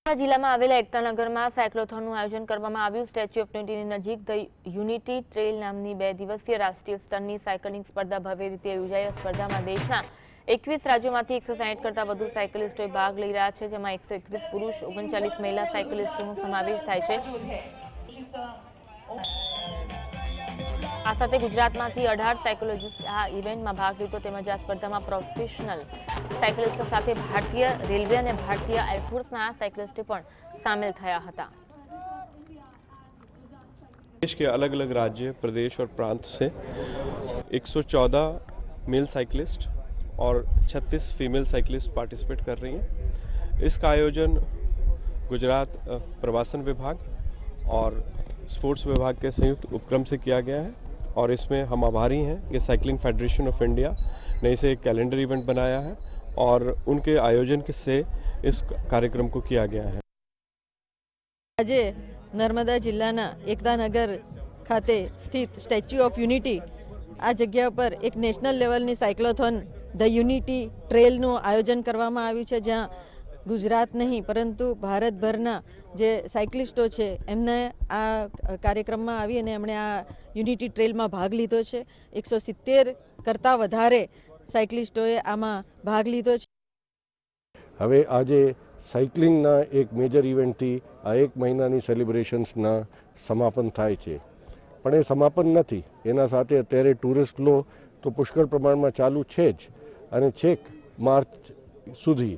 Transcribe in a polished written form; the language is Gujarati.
જિલ્લામાં આવેલા એકતાનગરમાં સાયક્લોથોનનું આયોજન કરવામાં આવ્યું। સ્ટેચ્યુ ઓફ યુનિટીની નજીક ધ યુનિટી ટ્રેલ નામની 2 દિવસીય રાષ્ટ્રીય સ્તરની સાયકલિંગ સ્પર્ધા ભવ્ય રીતે યોજાઈ। આ સ્પર્ધામાં દેશના 21 રાજ્યોમાંથી 160 કરતાં વધુ સાયકલિસ્ટોએ ભાગ લઈ રહ્યા છે, જેમાં 121 પુરુષ 39 મહિલા સાયકલિસ્ટોનો સમાવેશ થાય છે। આ સાથે ગુજરાતમાંથી 18 સાયકોલોજીસ્ટે આ ઇવેન્ટમાં ભાગ લીધો, તેમજ આ સ્પર્ધામાં પ્રોફેશનલ સાયકલિસ્ટો સાથે ભારતીય રેલવે અને ભારતીય એરફોર્સના साइकिलिस्ट પણ शामिल થયા હતા। देश के अलग अलग राज्य, प्रदेश और प्रांत से 114 मेल साइकिलिस्ट और 36 फीमेल साइकिलिस्ट पार्टिसिपेट कर रही हैं। इसका आयोजन गुजरात प्रवासन विभाग और स्पोर्ट्स विभाग के संयुक्त उपक्रम से किया गया है और इसमें हम आभारी हैं कि साइकिलिंग फेडरेशन ऑफ इंडिया ने इसे एक कैलेंडर इवेंट बनाया है और उनके आयोजन से इस कार्यक्रम को किया गया है। आज नर्मदा जिल्लाना एकतानगर खाते स्थित स्टेच्यू ऑफ यूनिटी आ जग्या पर एक नेशनल लेवलनी साइक्लोथोन द यूनिटी ट्रेलનું આયોજન કરવામાં આવ્યું છે, જ્યાં ગુજરાત નહીં પરંતુ ભારતભરના જે સાયકલિસ્ટો છે એમને આ કાર્યક્રમમાં આવી અને એમણે આ યુનિટી ટ્રેલમાં ભાગ લીધો છે। 170 કરતાં વધારે સાયકલિસ્ટોએ આમાં ભાગ લીધો છે। હવે આજે સાયકલિંગના એક મેજર ઇવેન્ટથી આ એક મહિનાની સેલિબ્રેશન્સના સમાપન થાય છે, પણ એ સમાપન નથી। એના સાથે અત્યારે ટુરિસ્ટ ફ્લો તો પુષ્કળ પ્રમાણમાં ચાલુ છે જ અને છેક માર્ચ સુધી